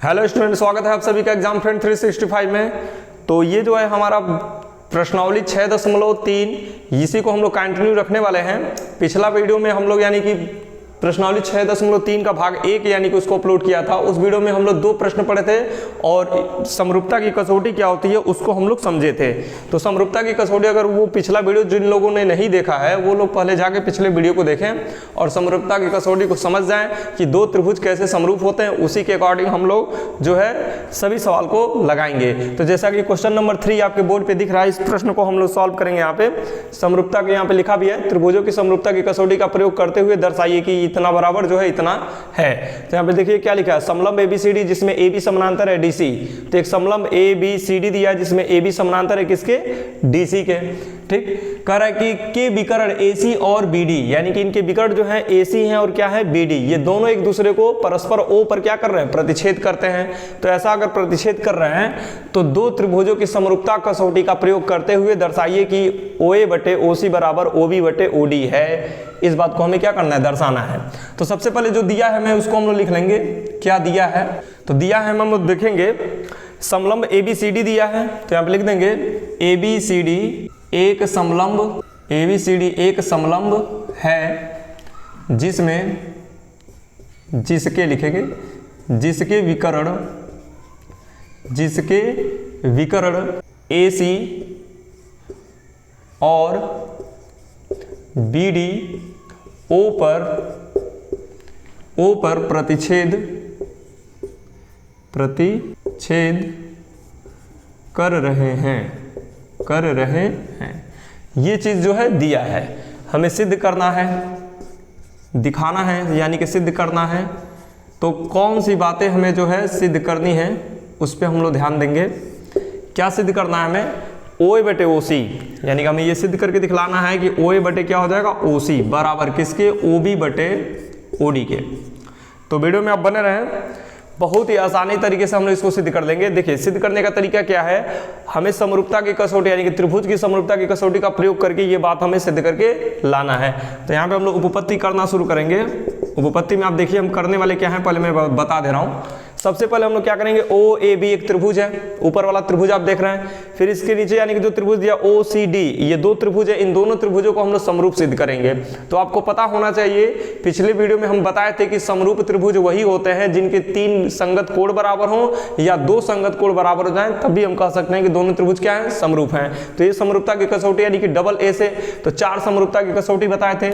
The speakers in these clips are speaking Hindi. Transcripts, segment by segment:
हेलो स्टूडेंट, स्वागत है आप सभी का एग्जाम फ्रेंड 365 में। तो ये जो है हमारा प्रश्नावली 6.3 इसी को हम लोग कंटिन्यू रखने वाले हैं। पिछला वीडियो में हम लोग यानी कि प्रश्नावली 6.3 का भाग 1 यानी कि उसको अपलोड किया था। उस वीडियो में हम लोग 2 प्रश्न पढ़े थे और समरूपता की कसौटी क्या होती है उसको हम लोग समझे थे। तो समरूपता की कसौटी अगर वो पिछला वीडियो जिन लोगों ने नहीं देखा है वो लोग पहले जाके पिछले वीडियो को देखें और समरूपता की कसौटी को समझ जाएं कि 2 त्रिभुज कैसे समरूप होते हैं। उसी के अकॉर्डिंग हम लोग जो है सभी सवाल को लगाएंगे। तो जैसा कि क्वेश्चन नंबर 3 आपके बोर्ड पे दिख रहा है, इस प्रश्न को हम लोग सॉल्व करेंगे। यहाँ पे समरूपता के यहाँ पे लिखा भी है, त्रिभुजों की समरूपता की कसौटी का प्रयोग करते हुए दर्शाइए कि इतना बराबर जो है इतना है। तो यहाँ पे देखिए क्या लिखा है, समलंब ABCD जिसमें AB समानांतर है DC। तो एक समलंब ABCD दिया है जिसमें AB समानांतर है किसके, DC के। ठीक, कह रहा है कि के विकर्ण AC और BD यानी कि इनके विकर्ण जो है AC हैं और क्या है BD, ये दोनों एक दूसरे को परस्पर O पर क्या कर रहे हैं, प्रतिच्छेद करते हैं। तो ऐसा अगर प्रतिच्छेद कर रहे हैं तो 2 त्रिभुजों की समरूपता कसौटी का प्रयोग करते हुए दर्शाइए कि OA बटे OC बराबर OB बटे OD है। इस बात को हमें क्या करना है, दर्शाना है। तो सबसे पहले जो दिया है मैं उसको हम लोग लिख लेंगे। क्या दिया है, तो दिया है हम लोग देखेंगे समलंब ABCD दिया है। तो यहाँ पे लिख देंगे ABCD एक समलंब, ABCD एक समलंब है जिसमें, जिसके लिखेंगे, जिसके विकर्ण AC और BD O पर प्रतिच्छेद कर रहे हैं। ये चीज जो है दिया है, हमें सिद्ध करना है, दिखाना है यानी कि सिद्ध करना है। तो कौन सी बातें हमें जो है सिद्ध करनी है उस पर हम लोग ध्यान देंगे। क्या सिद्ध करना है हमें, OA बटे OC यानी कि हमें ये सिद्ध करके दिखलाना है कि OA बटे क्या हो जाएगा OC बराबर किसके, OB बटे OD के। तो वीडियो में आप बने रहें, बहुत ही आसानी तरीके से हम लोग इसको सिद्ध कर लेंगे। देखिए सिद्ध करने का तरीका क्या है, हमें समरूपता की कसौटी यानी कि त्रिभुज की समरूपता की कसौटी का प्रयोग करके ये बात हमें सिद्ध करके लाना है। तो यहाँ पे हम लोग उपपत्ति करना शुरू करेंगे। उपपत्ति में आप देखिए हम करने वाले क्या हैं, पहले मैं बता दे रहा हूँ। सबसे पहले हम लोग क्या करेंगे, OAB एक त्रिभुज है, ऊपर वाला त्रिभुज आप देख रहे हैं। फिर इसके नीचे यानी कि जो त्रिभुज दिया OCD, ये 2 त्रिभुज है। इन दोनों त्रिभुजों को हम लोग समरूप सिद्ध करेंगे। तो आपको पता होना चाहिए, पिछले वीडियो में हम बताए थे कि समरूप त्रिभुज वही होते हैं जिनके 3 संगत कोण बराबर हों या 2 संगत कोण बराबर हो जाए, तभी हम कह सकते हैं कि दोनों त्रिभुज क्या है, समरूप हैं। तो ये समरूपता की कसौटी यानी कि डबल A से तो 4 समरूपता की कसौटी बताए थे।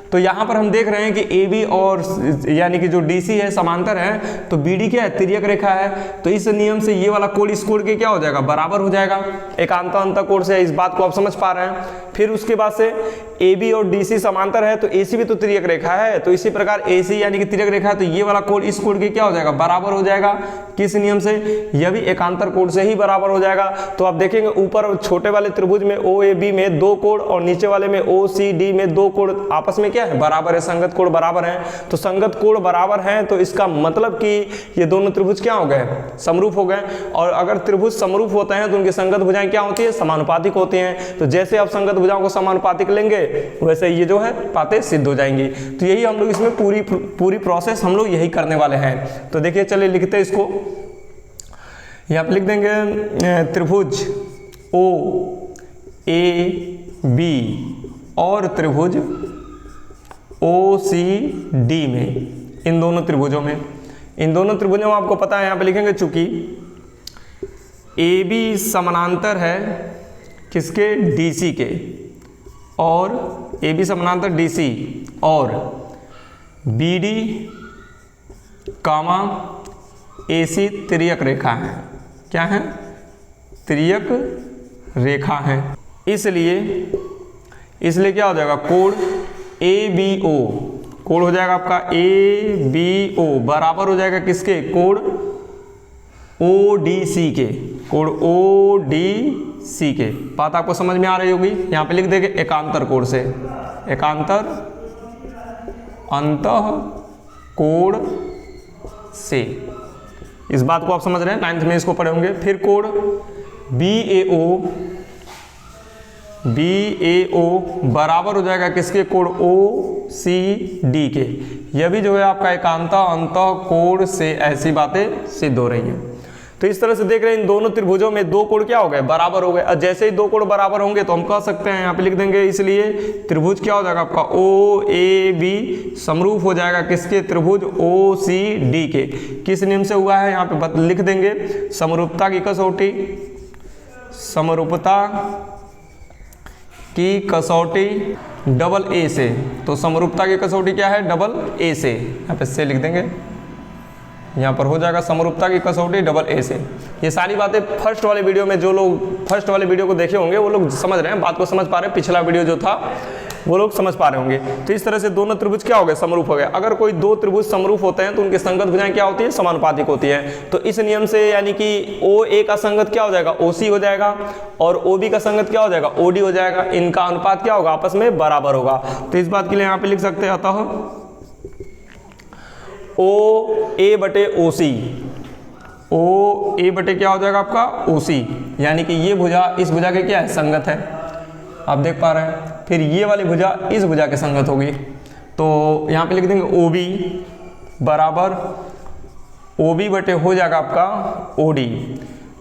तो यहाँ पर हम देख रहे हैं कि AB और यानी कि जो DC है समांतर है, तो BD क्या है, तिर्यक रेखा है। तो इस नियम से ये वाला कोण इस कोण के क्या हो जाएगा, बराबर हो जाएगा एकांत अंत कोण से। इस बात को आप समझ पा रहे हैं। फिर उसके बाद से AB और DC समांतर है तो AC भी तो तिर्यक रेखा है। तो इसी प्रकार AC यानी कि तिर्यक रेखा है तो ये वाला कोण इस कोण के क्या हो जाएगा, बराबर हो जाएगा। किस नियम से, यह भी एकांतर कोण से ही बराबर हो जाएगा। तो आप देखेंगे ऊपर छोटे वाले त्रिभुज में OAB में 2 कोण और नीचे वाले में OCD में 2 कोण आपस में क्या है, बराबर है, संगत कोण बराबर है। तो संगत कोण बराबर है तो इसका मतलब कि ये दोनों त्रिभुज क्या हो गए, समरूप हो गए। और अगर त्रिभुज समरूप होते हैं तो उनकी संगत भुजाएं क्या होती है, समानुपातिक होती हैं। तो जैसे आप संगत भुजाओं को समानुपातिक लेंगे वैसे ये जो है बातें सिद्ध हो जाएंगी। तो यही हम लोग इसमें पूरी प्रोसेस हम लोग यही करने वाले हैं। तो देखिए चलिए लिखते हैं इसको। यहाँ पे लिख देंगे त्रिभुज OAB और त्रिभुज OCD में, इन दोनों त्रिभुजों में आपको पता है, यहाँ पे लिखेंगे चूंकि AB समानांतर है किसके, DC के, और AB समानांतर DC और BD कामा AC तिर्यक रेखा है। क्या है, तिर्यक रेखा है। इसलिए क्या हो जाएगा, कोण ABO, कोण हो जाएगा आपका ABO बराबर हो जाएगा किसके, कोण ODC के, कोण ODC के। बात आपको समझ में आ रही होगी। यहाँ पे लिख देंगे एकांतर कोण से, एकांतर अंतः कोण से। इस बात को आप समझ रहे हैं, 9th में इसको पढ़े होंगे। फिर कोण BAO BAO बराबर हो जाएगा किसके, कोण OCD के। यह भी जो है आपका एकांता अंतः कोण से ऐसी बातें सिद्ध हो रही हैं। तो इस तरह से देख रहे हैं इन दोनों त्रिभुजों में दो कोण क्या हो गए, बराबर हो गए। और जैसे ही दो कोण बराबर होंगे तो हम कह सकते हैं, यहाँ पे लिख देंगे, इसलिए त्रिभुज क्या हो जाएगा आपका OAB समरूप हो जाएगा किसके, त्रिभुज OCD के। किस नियम से हुआ है यहाँ पे लिख देंगे, समरूपता की कसौटी, समरूपता की कसौटी डबल A से। तो समरूपता की कसौटी क्या है, डबल A से, यहाँ पे से लिख देंगे, यहाँ पर हो जाएगा समरूपता की कसौटी डबल A से। ये सारी बातें फर्स्ट वाले वीडियो में, जो लोग फर्स्ट वाले वीडियो को देखे होंगे वो लोग समझ रहे हैं, बात को समझ पा रहे हैं। पिछला वीडियो जो था वो लोग समझ पा रहे होंगे। तो इस तरह से दोनों त्रिभुज क्या हो गए, समरूप हो गए। अगर कोई दो त्रिभुज समरूप होते हैं तो उनकी संगत भुजाएं क्या होती है, समानुपातिक होती है। तो इस नियम से यानी कि OA का संगत क्या हो जाएगा, OC हो जाएगा, और OB का संगत क्या हो जाएगा, OD हो जाएगा। इनका अनुपात क्या होगा, आपस में बराबर होगा। तो इस बात के लिए यहाँ पे लिख सकते हैं, अतः OA बटे OC, OA बटे क्या हो जाएगा आपका OC, यानी कि ये भुजा इस भुजा के क्या है, संगत है, आप देख पा रहे हैं। फिर ये वाली भुजा इस भुजा के संगत होगी। तो यहाँ पे लिख देंगे OB बराबर OB बटे हो जाएगा आपका OD।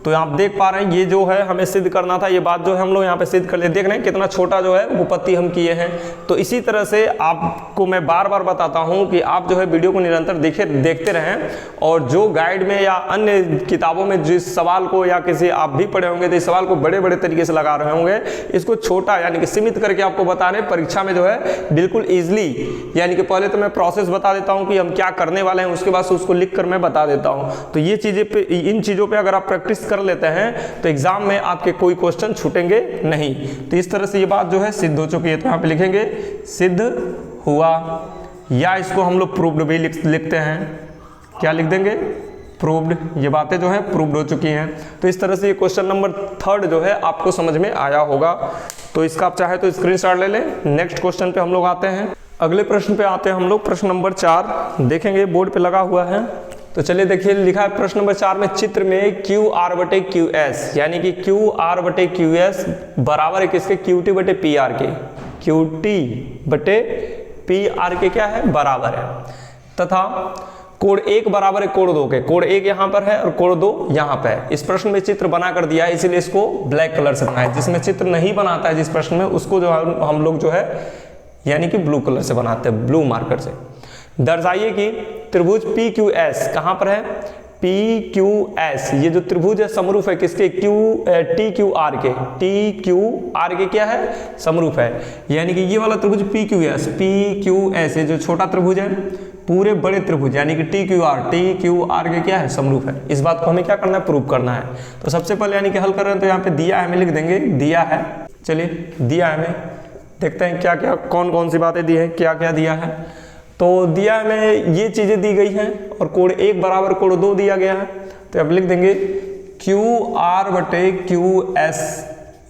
तो आप देख पा रहे हैं, ये जो है हमें सिद्ध करना था, ये बात जो है हम लोग यहाँ पे सिद्ध कर ले। देख रहे हैं कितना छोटा जो है उपपत्ति हम किए हैं। तो इसी तरह से आपको मैं बार बार बताता हूँ कि आप जो है वीडियो को निरंतर देखते रहें, और जो गाइड में या अन्य किताबों में जिस सवाल को, या किसी आप भी पढ़े होंगे तो इस सवाल को बड़े बड़े तरीके से लगा रहे होंगे, इसको छोटा यानी कि सीमित करके आपको बता रहे हैं। परीक्षा में जो है बिल्कुल ईजिली, यानी कि पहले तो मैं प्रोसेस बता देता हूँ कि हम क्या करने वाले हैं, उसके बाद उसको लिख कर मैं बता देता हूँ। तो ये चीज़ें पे, इन चीज़ों पर अगर आप प्रैक्टिस कर लेते हैं तो एग्जाम में आपके कोई क्वेश्चन छूटेंगे नहीं। तो इस तरह से ये बात जो है सिद्ध हो चुकी है। तो यहाँ पे लिखेंगे सिद्ध हुआ, या इसको हम लोग प्रूव्ड भी लिखते हैं। क्या लिख देंगे, प्रूव्ड। ये बातें जो है प्रूव्ड हो चुकी हैं। तो इस तरह से ये क्वेश्चन नंबर 3 जो है आपको समझ में आया होगा। तो इसका आप चाहे तो स्क्रीनशॉट ले लें। नेक्स्ट क्वेश्चन पे हम लोग आते हैं। अगले प्रश्न पे आते हैं हम लोग। प्रश्न नंबर 4 देखेंगे, बोर्ड पे लगा हुआ है। तो चलिए देखिए, लिखा है प्रश्न नंबर 4 में, चित्र में QR बटे QS, यानी कि QR बटे QS बराबर है किसके, QT बटे PR के। QT बटे PR के क्या है, बराबर है। तथा कोण 1 बराबर है कोण 2 के। कोण 1 यहाँ पर है और कोण 2 यहाँ पे है। इस प्रश्न में चित्र बना कर दिया है, इसीलिए इसको ब्लैक कलर से बनाया है। जिसमें चित्र नहीं बनाता है जिस प्रश्न में, उसको जो हम लोग जो है यानी कि ब्लू कलर से बनाते हैं, ब्लू मार्कर से। दर्शाइए कि त्रिभुज PQS कहाँ पर है, PQS ये जो त्रिभुज है समरूप है किसके, TQR के। TQR के क्या है, समरूप है। यानी कि ये वाला त्रिभुज PQS ये जो छोटा त्रिभुज है, पूरे बड़े त्रिभुज यानी कि TQR के क्या है, समरूप है। इस बात को हमें क्या करना है, प्रूव करना है। तो सबसे पहले यानी कि हल कर रहे हैं, तो यहाँ पे दिया है, हमें लिख देंगे दिया है। चलिए दिया है, हमें देखते हैं क्या क्या कौन कौन सी बातें दी है, क्या क्या दिया है। तो दिया में ये चीज़ें दी गई हैं, और कोण 1 बराबर कोण 2 दिया गया है। तो अब लिख देंगे QR बटे QS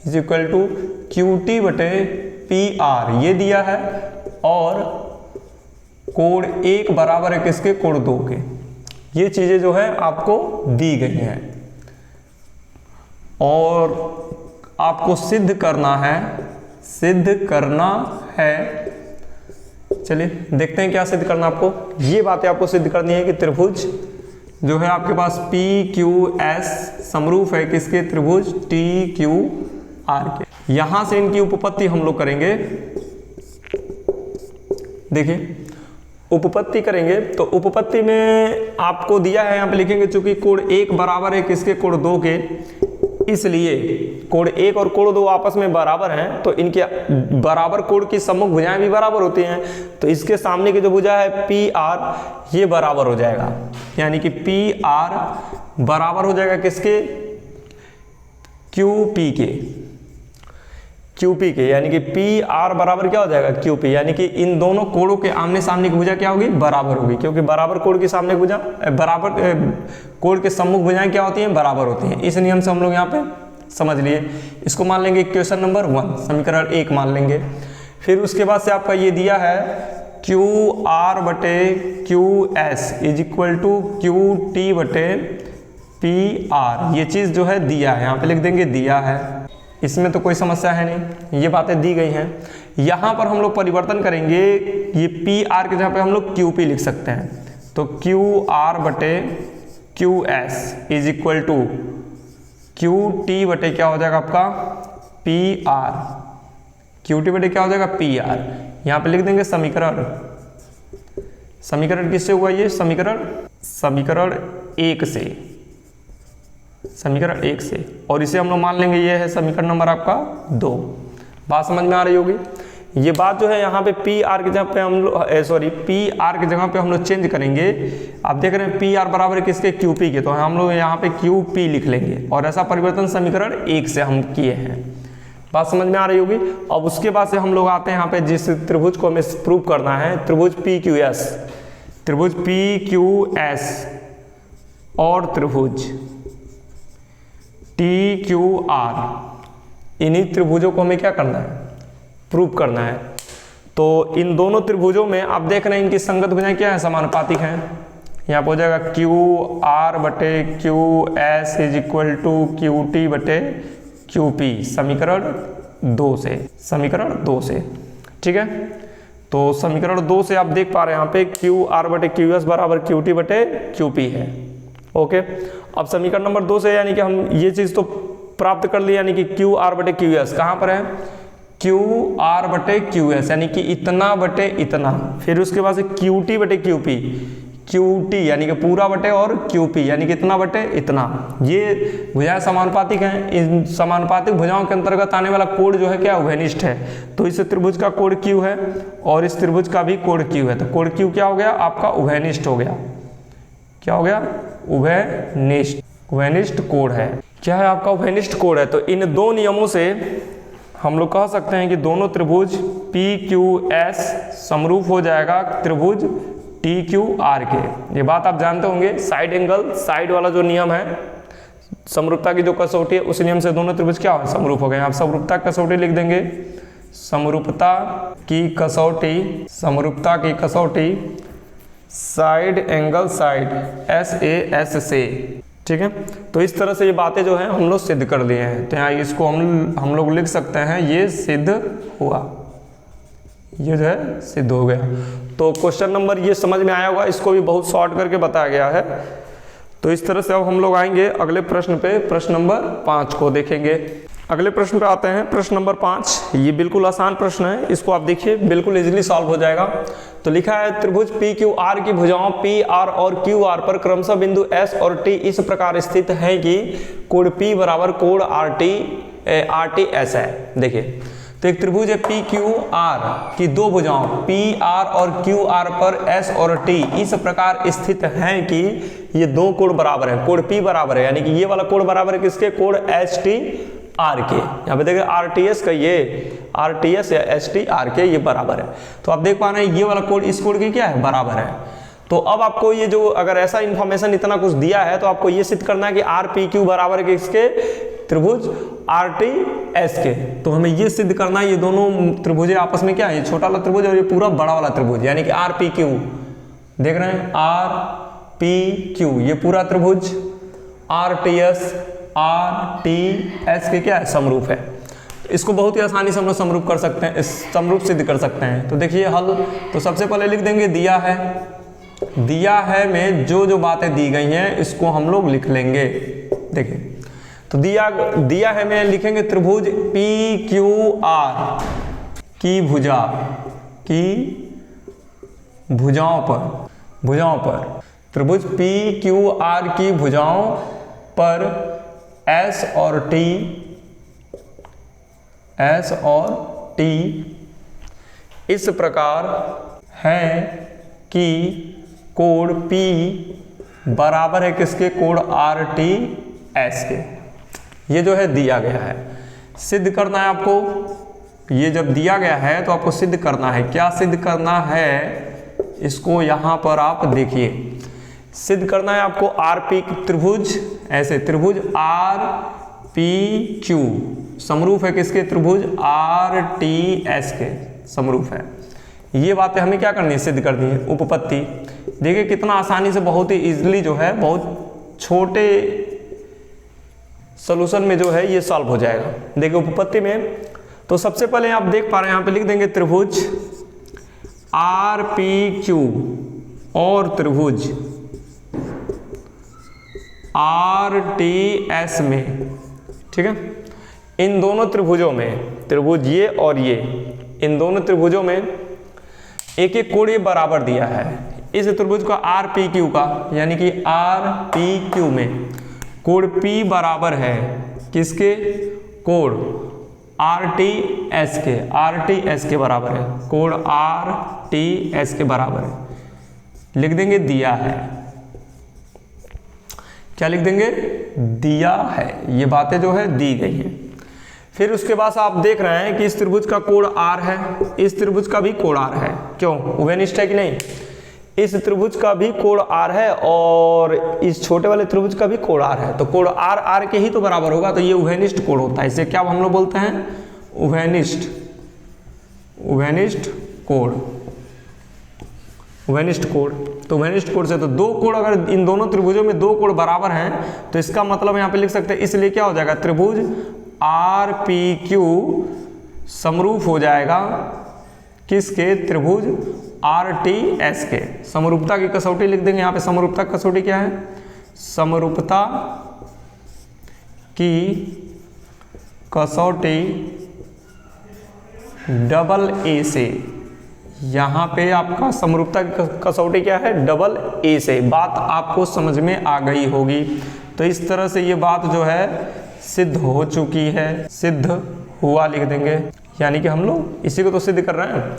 is equal to QT बटे PR, ये दिया है। और कोण 1 बराबर है किसके, कोण 2 के। ये चीज़ें जो है आपको दी गई हैं, और आपको सिद्ध करना है, चलिए देखते हैं क्या सिद्ध करना आपको। ये बातें आपको सिद्ध करनी है कि त्रिभुज जो है आपके पास PQS समरूप है किसके, त्रिभुज TQR के। यहां से इनकी उपपत्ति हम लोग करेंगे। देखिए उपपत्ति करेंगे, तो उपपत्ति में आपको दिया है, यहाँ पे लिखेंगे चूंकि कोण 1 बराबर है किसके, कोण 2 के, इसलिए कोण 1 और कोण 2 आपस में बराबर हैं, तो इनके बराबर कोण की सम्मुख भुजाएं भी बराबर होती हैं। तो इसके सामने की जो भुजा है PR, ये बराबर हो जाएगा, यानी कि PR बराबर हो जाएगा किसके, QP के, यानी कि PR बराबर क्या हो जाएगा, QP, यानी कि इन दोनों कोणों के आमने सामने की भुजा क्या होगी, बराबर होगी। क्योंकि बराबर कोण की सामने भुजा, बराबर कोण के सम्मुख भुजाएं क्या होती हैं, बराबर होती हैं। इस नियम से हम लोग यहाँ पे समझ लिए। इसको मान लेंगे इक्वेशन नंबर 1, समीकरण 1 मान लेंगे। फिर उसके बाद से आपका ये दिया है QR बटे QS is equal to QT बटे PR, ये चीज़ जो है दिया है, यहाँ पे लिख देंगे दिया है। इसमें तो कोई समस्या है नहीं, ये बातें दी गई हैं। यहाँ पर हम लोग परिवर्तन करेंगे, ये पी आर के जगह पे हम लोग क्यू पी लिख सकते हैं। तो क्यू आर बटे Q S is equal to Q T बटे क्या हो जाएगा आपका पी आर, क्यू टी बटे क्या हो जाएगा पी आर। यहाँ पे लिख देंगे समीकरण, समीकरण किससे हुआ ये समीकरण 1 से, समीकरण 1 से, और इसे हम लोग मान लेंगे ये है समीकरण नंबर आपका 2। बात समझ में आ रही होगी। ये बात जो है यहाँ पे पी आर की जगह पे हम लोग पी आर की जगह पे हम लोग चेंज करेंगे। आप देख रहे हैं पी आर बराबर है किसके क्यू पी के, तो हम लोग यहाँ पे क्यू पी लिख लेंगे, और ऐसा परिवर्तन समीकरण 1 से हम किए हैं। बात समझ में आ रही होगी। अब उसके बाद से हम लोग आते हैं यहाँ पे जिस त्रिभुज को हमें प्रूव करना है, त्रिभुज पी क्यू एस, त्रिभुज पी क्यू एस और त्रिभुज टी क्यू आर, इन्हीं त्रिभुजों को हमें क्या करना है प्रूव करना है। तो इन दोनों त्रिभुजों में आप देख रहे हैं इनकी संगत भुजाएं क्या है समानुपातिक हैं। यहाँ पर हो जाएगा क्यू आर बटे Q S is equal to Q T बटे क्यू पी, समीकरण 2 से, समीकरण 2 से, ठीक है। तो समीकरण 2 से आप देख पा रहे हैं यहाँ पे क्यू आर बटे क्यू एस बराबर क्यू टी बटे क्यू पी है। ओके, अब समीकरण नंबर 2 से यानी कि हम ये चीज़ तो प्राप्त कर ली, यानी कि क्यू आर बटे क्यू एस कहाँ पर है क्यू आर बटे क्यू एस, यानी कि इतना बटे इतना, फिर उसके बाद से क्यू टी बटे क्यू पी, क्यू टी यानी कि पूरा बटे और क्यू पी यानी कि इतना बटे इतना। ये भुजाएं समानुपातिक हैं, इन समानुपातिक भुजाओं के अंतर्गत आने वाला कोण जो है क्या उभयनिष्ठ है। तो इस त्रिभुज का कोण क्यू है और इस त्रिभुज का भी कोण क्यू है, तो कोण क्यू क्या हो गया आपका उभयनिष्ठ हो गया। क्या हो गया उभयनिष्ठ, उभयनिष्ठ कोण है। क्या है आपका उभयनिष्ठ कोण है। तो इन दो नियमों से हम लोग कह सकते हैं कि दोनों त्रिभुज पी क्यू एस समरूप हो जाएगा त्रिभुज टी क्यू आर के। ये बात आप जानते होंगे, साइड एंगल साइड वाला जो नियम है समरूपता की जो कसौटी है उस नियम से दोनों त्रिभुज क्या हो समरूप हो गए। आप समरूपता कसौटी लिख देंगे, समरूपता की कसौटी, समरूपता की कसौटी साइड एंगल साइड SAS से, ठीक है। तो इस तरह से ये बातें जो हैं हम लोग सिद्ध कर लिए हैं। तो यहाँ इसको हम लोग लिख सकते हैं ये सिद्ध हुआ, ये जो है सिद्ध हो गया। तो क्वेश्चन नंबर ये समझ में आया होगा, इसको भी बहुत शॉर्ट करके बताया गया है। तो इस तरह से अब हम लोग आएंगे अगले प्रश्न पे, प्रश्न नंबर 5 को देखेंगे। अगले प्रश्न पे आते हैं, प्रश्न नंबर 5। ये बिल्कुल आसान प्रश्न है, इसको आप देखिए बिल्कुल इजीली सॉल्व हो जाएगा। तो लिखा है त्रिभुज पी क्यू आर की भुजाओं पी आर और क्यू आर पर क्रमशः बिंदु एस और टी इस प्रकार स्थित है कि कोण पी बराबर कोण आर टी एस है। देखिए, तो एक त्रिभुज है पी क्यू आर की दो भुजाओं पी आर और क्यू आर पर एस और टी इस प्रकार स्थित हैं कि ये दो कोण बराबर है, कोण पी बराबर है, यानी कि ये वाला कोण बराबर है किसके, कोण एच टी आर के। यहाँ पे देखिए आर टी एस का ये आर टी एस या एच टी आर के ये बराबर है। तो आप देख पा रहे हैं ये वाला कोण इस कोण की क्या है, बराबर है। तो अब आपको ये जो अगर ऐसा इंफॉर्मेशन इतना कुछ दिया है तो आपको ये सिद्ध करना है कि आर पी क्यू बराबर है किसके, त्रिभुज आर टी एस के। तो हमें ये सिद्ध करना है ये दोनों त्रिभुज आपस में क्या है, ये छोटा वाला त्रिभुज और ये पूरा बड़ा वाला त्रिभुज, यानी कि आर पी क्यू देख रहे हैं, आर पी क्यू ये पूरा त्रिभुज आर टी एस के क्या है, समरूप है। इसको बहुत ही आसानी से हम लोग समरूप कर सकते हैं, समरूप सिद्ध कर सकते हैं। तो देखिए हल, तो सबसे पहले लिख देंगे दिया है में जो जो बातें दी गई हैं इसको हम लोग लिख लेंगे। देखिए तो दिया है में लिखेंगे त्रिभुज पी क्यू आर की भुजाओं पर त्रिभुज पी क्यू आर की भुजाओं पर एस और टी इस प्रकार है कि कोण P बराबर है किसके, कोण आर टी एस के। ये जो है दिया गया है, सिद्ध करना है आपको। ये जब दिया गया है तो आपको सिद्ध करना है। क्या सिद्ध करना है, इसको यहां पर आप देखिए। सिद्ध करना है आपको आर पी त्रिभुज, ऐसे त्रिभुज आर पी क्यू समरूप है किसके, त्रिभुज आर टी एस के समरूप है। ये बातें हमें क्या करनी है, सिद्ध करनी है। उपपत्ति देखिए कितना आसानी से, बहुत ही इजीली जो है, बहुत छोटे सॉल्यूशन में जो है ये सॉल्व हो जाएगा। देखिए उपपत्ति में तो सबसे पहले आप देख पा रहे हैं यहाँ पे लिख देंगे त्रिभुज आर पी क्यू और त्रिभुज आर टी एस में, ठीक है। इन दोनों त्रिभुजों में, त्रिभुज ये और ये, इन दोनों त्रिभुजों में एक एक कोण ये बराबर दिया है। इस त्रिभुज का आर पी क्यू का यानी कि आर पी क्यू में कोण P बराबर है किसके, कोण आर टी एस के, आर टी एस के बराबर है, कोण आर टी एस के बराबर है। लिख देंगे दिया है, क्या लिख देंगे, दिया है। ये बातें जो है दी गई हैं। फिर उसके बाद आप देख रहे हैं कि इस त्रिभुज का कोण R है, इस त्रिभुज का भी कोण R है, क्यों, उभयनिष्ठ है कि नहीं। इस त्रिभुज का भी कोण R है और इस छोटे वाले त्रिभुज का भी कोण R है, तो कोण R R के ही तो बराबर होगा, तो ये उभयनिष्ठ कोण होता है। इसे क्या हम लोग बोलते हैं, उभयनिष्ठ, उभयनिष्ठ कोण, उभयनिष्ठ कोण। तो उभयनिष्ठ कोण से तो दो कोण, अगर इन दोनों त्रिभुजों में दो कोण बराबर हैं तो इसका मतलब यहाँ पे लिख सकते हैं, इसलिए क्या हो जाएगा, त्रिभुज आर पी क्यू समरूप हो जाएगा किसके, त्रिभुज आर टी एस के। समरूपता की कसौटी लिख देंगे यहाँ पे। समरूपता की कसौटी क्या है, समरूपता की कसौटी डबल ए से। यहाँ पे आपका समरूपता की कसौटी क्या है, डबल ए से। बात आपको समझ में आ गई होगी। तो इस तरह से ये बात जो है सिद्ध हो चुकी है, सिद्ध हुआ लिख देंगे, यानी कि हम लोग इसी को तो सिद्ध कर रहे हैं।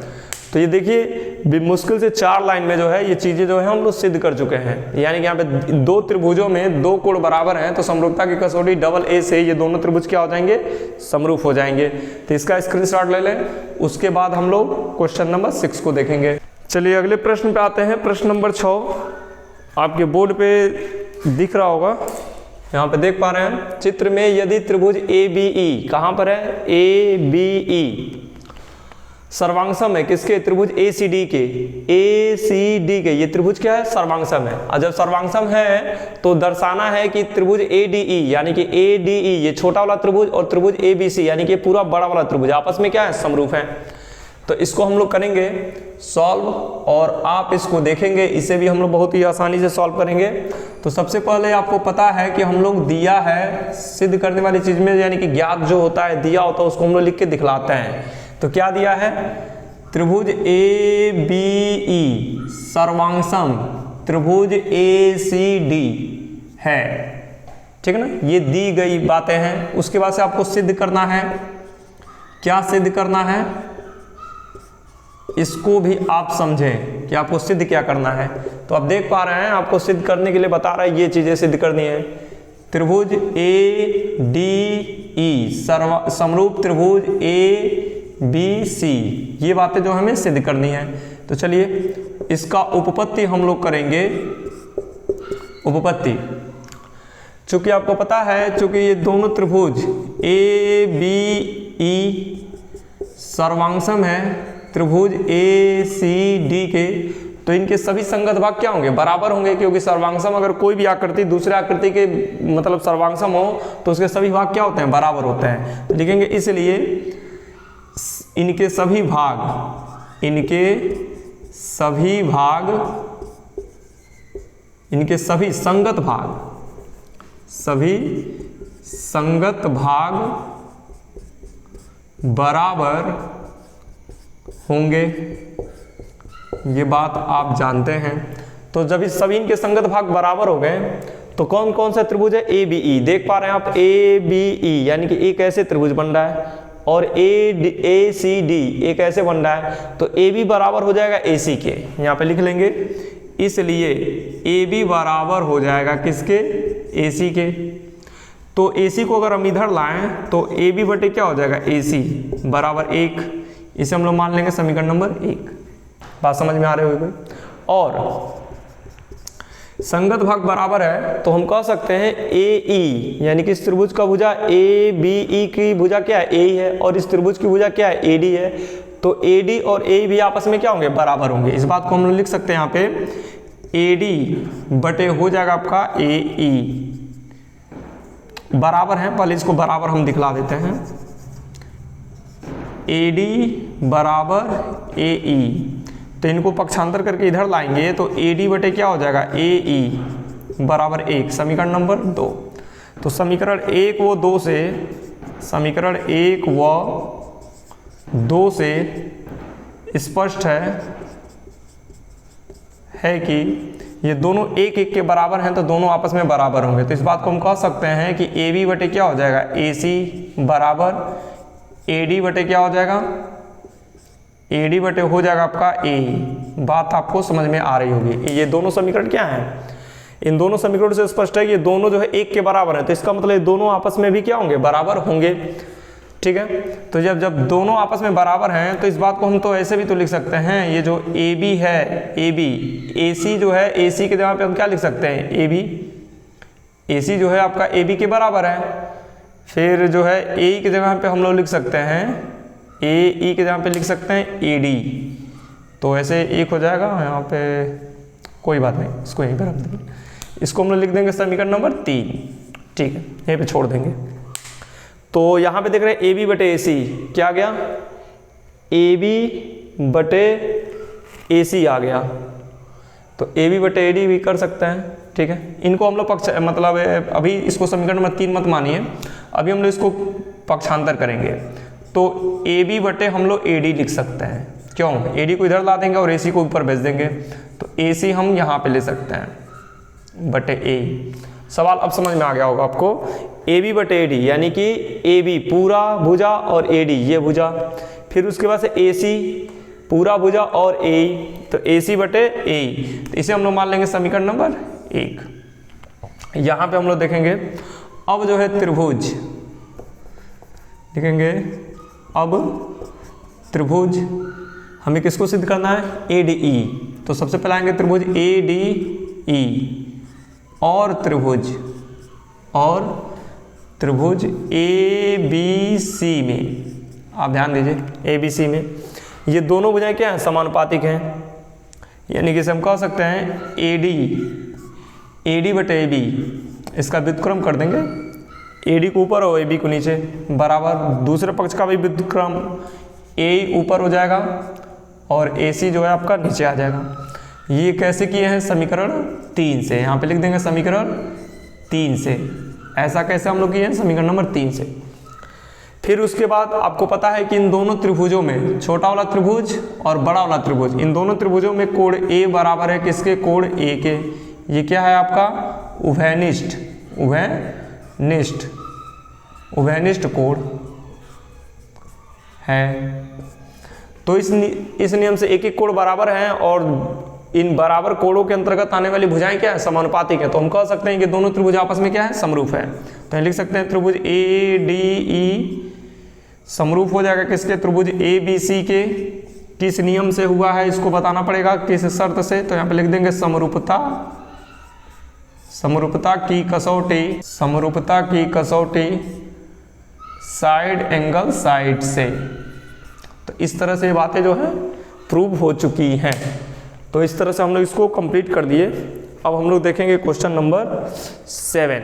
तो ये देखिए मुश्किल से 4 लाइन में जो है ये चीजें जो है हम लोग सिद्ध कर चुके हैं। यानी कि यहाँ पे दो त्रिभुजों में दो कोण बराबर हैं, तो समरूपता की कसौटी डबल ए से ये दोनों त्रिभुज क्या हो जाएंगे, समरूप हो जाएंगे। तो इसका स्क्रीनशॉट ले लें, उसके बाद हम लोग क्वेश्चन नंबर 6 को देखेंगे। चलिए अगले प्रश्न पे आते हैं। प्रश्न नंबर 6 आपके बोर्ड पे दिख रहा होगा, यहाँ पे देख पा रहे हैं चित्र में। यदि त्रिभुज ए बी ई, कहाँ पर है, ए बी ई सर्वांगसम है किसके, त्रिभुज ए सी डी के, ए सी डी के। ये त्रिभुज क्या है, सर्वांगसम है। और जब सर्वांगसम है तो दर्शाना है कि त्रिभुज ए डी ई, यानी कि ए डी ई ये छोटा वाला त्रिभुज और त्रिभुज ए बी सी यानी कि पूरा बड़ा वाला त्रिभुज आपस में क्या है, समरूप है। तो इसको हम लोग करेंगे सॉल्व और आप इसको देखेंगे, इसे भी हम लोग बहुत ही आसानी से सॉल्व करेंगे। तो सबसे पहले आपको पता है कि हम लोग दिया है सिद्ध करने वाली चीज में, यानी कि ज्ञात जो होता है, दिया होता है, उसको हम लोग लिख के दिखलाते हैं। तो क्या दिया है, त्रिभुज ए बी ई सर्वांगसम त्रिभुज ए सी डी है, ठीक है ना। ये दी गई बातें हैं। उसके बाद से आपको सिद्ध करना है। क्या सिद्ध करना है, इसको भी आप समझें कि आपको सिद्ध क्या करना है। तो आप देख पा रहे हैं आपको सिद्ध करने के लिए बता रहा है, ये चीजें सिद्ध करनी है। त्रिभुज ए डी ई समरूप त्रिभुज ए बी सी, ये बातें जो हमें सिद्ध करनी है। तो चलिए इसका उपपत्ति हम लोग करेंगे। उपपत्ति, चूंकि आपको पता है, चूंकि ये दोनों त्रिभुज ए बी ई सर्वांगसम है त्रिभुज ए सी डी के, तो इनके सभी संगत भाग क्या होंगे, बराबर होंगे। क्योंकि सर्वांगसम अगर कोई भी आकृति दूसरे आकृति के मतलब सर्वांगसम हो तो उसके सभी भाग क्या होते हैं, बराबर होते हैं। तो लिखेंगे इसलिए इनके सभी भाग, इनके सभी भाग, इनके सभी संगत भाग, सभी संगत भाग बराबर होंगे। ये बात आप जानते हैं। तो जब इस सभी इनके संगत भाग बराबर हो गए तो कौन कौन सा त्रिभुज है, ए बी ई। देख पा रहे हैं आप ए बी ई यानी कि एक ऐसे त्रिभुज बन रहा है और ए सी डी एक ऐसे बन रहा है। तो ए बी बराबर हो जाएगा ए सी के, यहाँ पे लिख लेंगे। इसलिए ए बी बराबर हो जाएगा किसके, ए सी के। तो ए सी को अगर हम इधर लाएं तो ए बी बटे क्या हो जाएगा, ए सी बराबर 1। इसे हम लोग मान लेंगे समीकरण नंबर 1। बात समझ में आ रही होगी। और संगत भाग बराबर है तो हम कह सकते हैं ए ई, यानी कि इस त्रिभुज का भुजा ए बी ई की भुजा क्या है, ए ही है, और इस त्रिभुज की भुजा क्या है, ए डी है। तो ए डी और ए भी आपस में क्या होंगे, बराबर होंगे। इस बात को हम लोग लिख सकते हैं यहाँ पे ए डी बटे हो जाएगा आपका ए ई। बराबर हैं, पहले इसको बराबर हम दिखला देते हैं। AD बराबर AE, तो इनको पक्षांतर करके इधर लाएंगे तो AD बटे क्या हो जाएगा AE बराबर 1, समीकरण नंबर 2। तो समीकरण 1 व 2 से, समीकरण 1 व 2 से स्पष्ट है कि ये दोनों एक एक के बराबर हैं, तो दोनों आपस में बराबर होंगे। तो इस बात को हम कह सकते हैं कि AB बटे क्या हो जाएगा AC बराबर AD बटे क्या हो जाएगा AD बटे हो जाएगा आपका AE। बात आपको समझ में आ रही होगी। ये दोनों समीकरण क्या हैं, इन दोनों समीकरणों से स्पष्ट है कि ये दोनों जो है एक के बराबर है, तो इसका मतलब ये दोनों आपस में भी क्या होंगे, बराबर होंगे। ठीक है, तो जब दोनों आपस में बराबर हैं तो इस बात को हम तो ऐसे भी तो लिख सकते हैं, ये जो AB है AB, AC जो है AC के जगह पे हम क्या लिख सकते हैं AB, AC जो है आपका AB के बराबर है। फिर जो है AE की जगह पे हम लोग लिख सकते हैं, AE के जगह पे लिख सकते हैं AD, तो ऐसे एक हो जाएगा यहाँ पे, कोई बात नहीं, इसको यहीं पर रख देंगे, इसको हम लोग लिख देंगे समीकरण नंबर 3। ठीक है, यहीं पे छोड़ देंगे। तो यहाँ पे देख रहे हैं AB बटे AC क्या आ गया, AB बटे AC आ गया, तो AB बटे AD भी कर सकते हैं। ठीक है, इनको हम लोग मतलब अभी इसको समीकरण नंबर 3 मत मानिए, अभी हम लोग इसको पक्षांतर करेंगे। तो AB बटे हम लोग AD लिख सकते हैं, क्यों, AD को इधर ला देंगे और AC को ऊपर भेज देंगे, तो AC हम यहाँ पे ले सकते हैं बटे A। सवाल अब समझ में आ गया होगा आपको, AB बटे AD यानी कि AB पूरा भुजा और AD ये भुजा, फिर उसके बाद से AC पूरा भुजा और AE, तो AC बटे AE, तो इसे हम लोग मान लेंगे समीकरण नंबर 1। यहाँ पे हम लोग देखेंगे अब जो है त्रिभुज, देखेंगे अब त्रिभुज हमें किसको सिद्ध करना है, ADE। तो सबसे पहले आएंगे त्रिभुज ADE और त्रिभुज ABC में, आप ध्यान दीजिए ABC में ये दोनों भुजाएं क्या हैं, समानुपातिक हैं, यानी कि इसे हम कह सकते हैं AD बटे AB, इसका व्युत्क्रम कर देंगे, AD को ऊपर और AB को नीचे बराबर, दूसरे पक्ष का भी व्युत्क्रम AE ऊपर हो जाएगा और AC जो है आपका नीचे आ जाएगा। ये कैसे किए हैं, समीकरण 3 से, यहाँ पे लिख देंगे समीकरण 3 से। ऐसा कैसे हम लोग किए हैं, समीकरण नंबर 3 से। फिर उसके बाद आपको पता है कि इन दोनों त्रिभुजों में, छोटा वाला त्रिभुज और बड़ा वाला त्रिभुज, इन दोनों त्रिभुजों में कोण A बराबर है किसके, कोण A के। ये क्या है आपका उभयनिष्ठ कोण है। तो इस नियम से एक एक कोण बराबर हैं और इन बराबर कोणों के अंतर्गत आने वाली भुजाएं क्या है, समानुपातिक है। तो हम कह सकते हैं कि दोनों त्रिभुज आपस में क्या है, समरूप है। तो लिख सकते हैं त्रिभुज ADE समरूप हो जाएगा किसके, त्रिभुज ABC के। किस नियम से हुआ है इसको बताना पड़ेगा, किस शर्त से, तो यहाँ पे लिख देंगे समरूपता की कसौटी साइड एंगल साइड से। तो इस तरह से ये बातें जो है प्रूव हो चुकी हैं। तो इस तरह से हम लोग इसको कंप्लीट कर दिए। अब हम लोग देखेंगे क्वेश्चन नंबर 7।